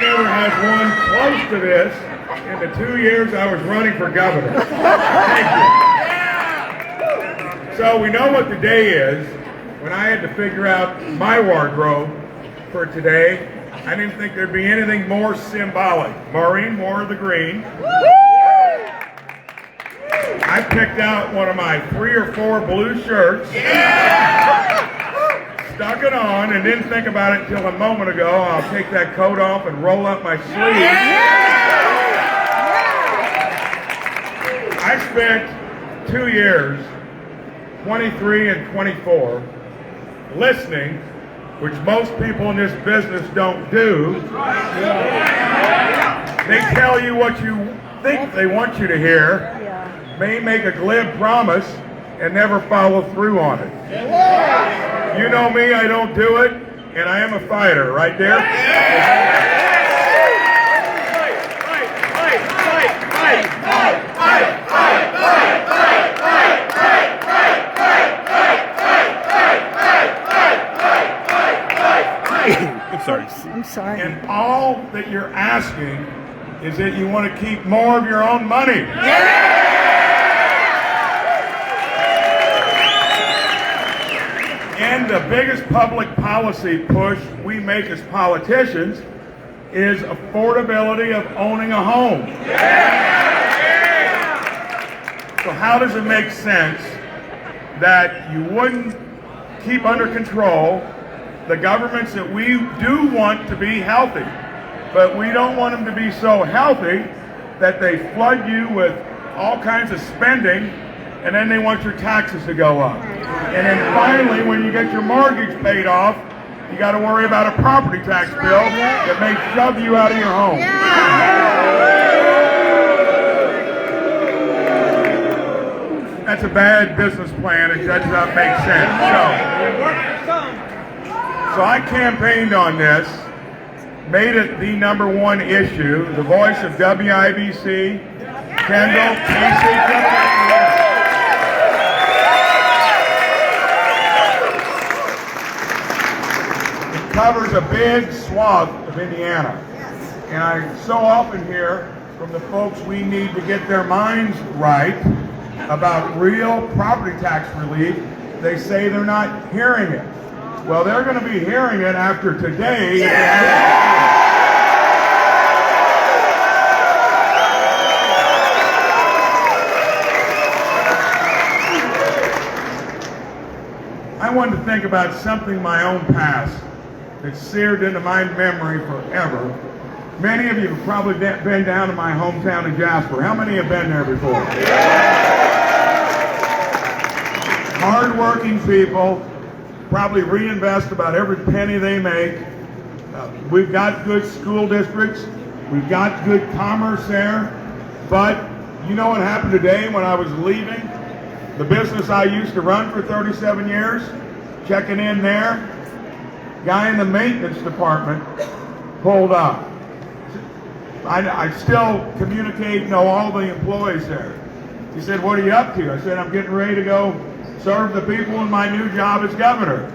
I never had one close to this in the 2 years I was running for governor. Thank you. So we know what the day is. When I had to figure out my wardrobe for today, I didn't think there'd be anything more symbolic. Maureen wore the green. I picked out one of my 3 or 4 blue shirts. Stuck it on and didn't think about it until a moment ago. I'll take that coat off and roll up my sleeves. I spent 2 years, 23 and 24, listening, which most people in this business don't do. They tell you what you think they want you to hear, may make a glib promise, and never follow through on it. You know me, I don't do it, and I am a fighter, right there? I'm sorry. And all that you're asking is that you want to keep more of your own money. And the biggest public policy push we make as politicians is affordability of owning a home. So how does it make sense that you wouldn't keep under control the governments that we do want to be healthy, but we don't want them to be so healthy that they flood you with all kinds of spending, and then they want your taxes to go up. And then finally, when you get your mortgage paid off, you got to worry about a property tax bill that may shove you out of your home. That's a bad business plan. It does not make sense. So I campaigned on this, made it the #1 issue. The voice of WIBC, Kendall, Casey. It covers a big swath of Indiana. And I so often hear from the folks we need to get their minds right about real property tax relief. They say they're not hearing it. Well, they're going to be hearing it after today. I wanted to think about something in my own past that's seared into my memory forever. Many of you have probably been down to my hometown in Jasper. How many have been there before? Hard-working people. Probably reinvest about every penny they make. We've got good school districts. We've got good commerce there. But you know what happened today when I was leaving the business I used to run for 37 years? Checking in there. Guy in the maintenance department pulled up. I still communicate, know all the employees there. He said, "What are you up to?" I said, "I'm getting ready to go serve the people in my new job as governor."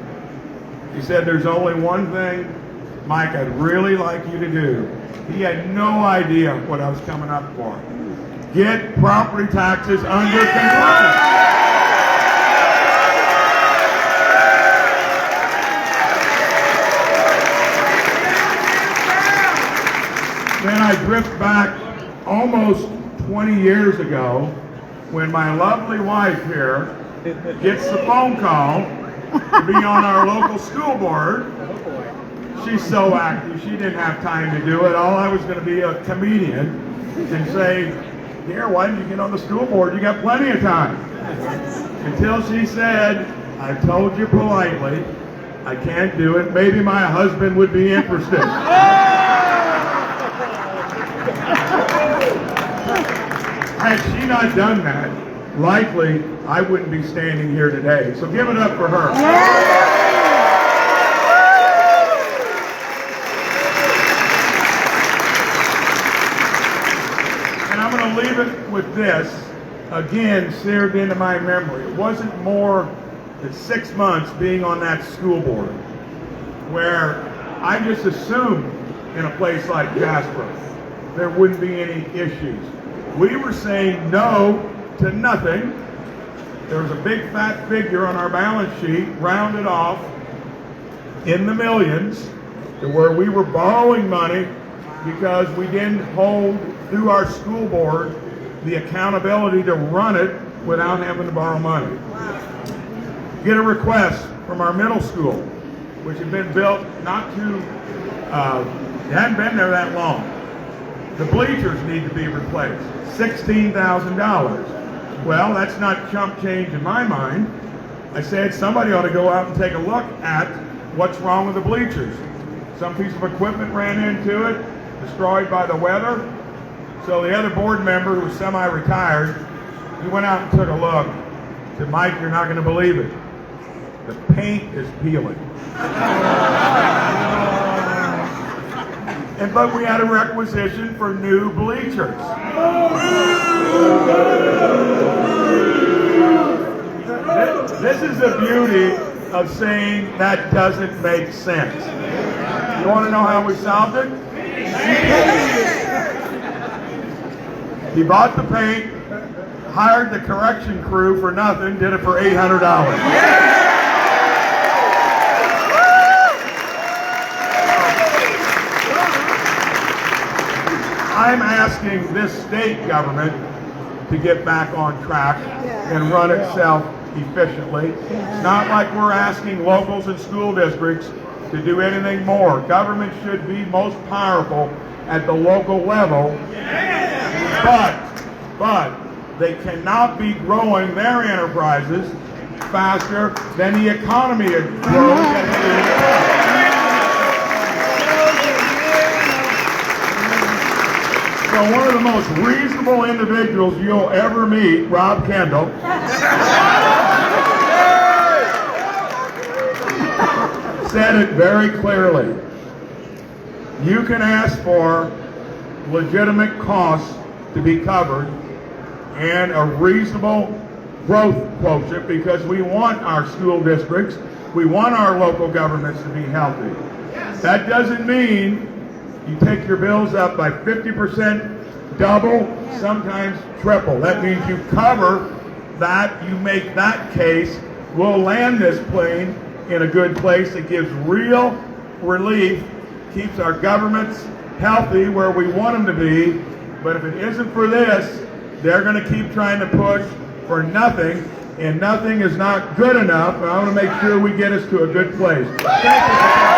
He said, "There's only one thing, Mike, I'd really like you to do." He had no idea what I was coming up for. Get property taxes under control. Then I drift back almost 20 years ago when my lovely wife here gets the phone call to be on our local school board. She's so active, she didn't have time to do it. All I was going to be a comedian and say, "Dear, why didn't you get on the school board? You got plenty of time." Until she said, "I told you politely, I can't do it. Maybe my husband would be interested." Had she not done that, likely I wouldn't be standing here today. So give it up for her. And I'm going to leave it with this, again, seared into my memory. It wasn't more than 6 months being on that school board where I just assumed in a place like Jasper. There wouldn't be any issues. We were saying no to nothing. There was a big fat figure on our balance sheet, rounded off in the millions, to where we were borrowing money because we didn't hold through our school board the accountability to run it without having to borrow money. Get a request from our middle school, which had been built not too, it hadn't been there that long. The bleachers need to be replaced, $16,000. Well, that's not chump change in my mind. I said somebody ought to go out and take a look at what's wrong with the bleachers. Some piece of equipment ran into it, destroyed by the weather. So the other board member, who was semi-retired, he went out and took a look. He said, Mike, you're not going to believe it. The paint is peeling. But we had a requisition for new bleachers. This is the beauty of saying that doesn't make sense. You want to know how we solved it? He bought the paint, hired the correction crew for nothing, did it for $800. I'm asking this state government to get back on track and run itself efficiently. It's not like we're asking locals and school districts to do anything more. Government should be most powerful at the local level, but they cannot be growing their enterprises faster than the economy grows at the So one of the most reasonable individuals you'll ever meet, Rob Kendall, said it very clearly. You can ask for legitimate costs to be covered and a reasonable growth quotient, because we want our school districts, we want our local governments to be healthy. That doesn't mean you take your bills up by 50%, double, sometimes triple. That means you cover that, you make that case. We'll land this plane in a good place that gives real relief, keeps our governments healthy where we want them to be. But if it isn't for this, they're going to keep trying to push for nothing, and nothing is not good enough. And I want to make sure we get us to a good place. Thank you.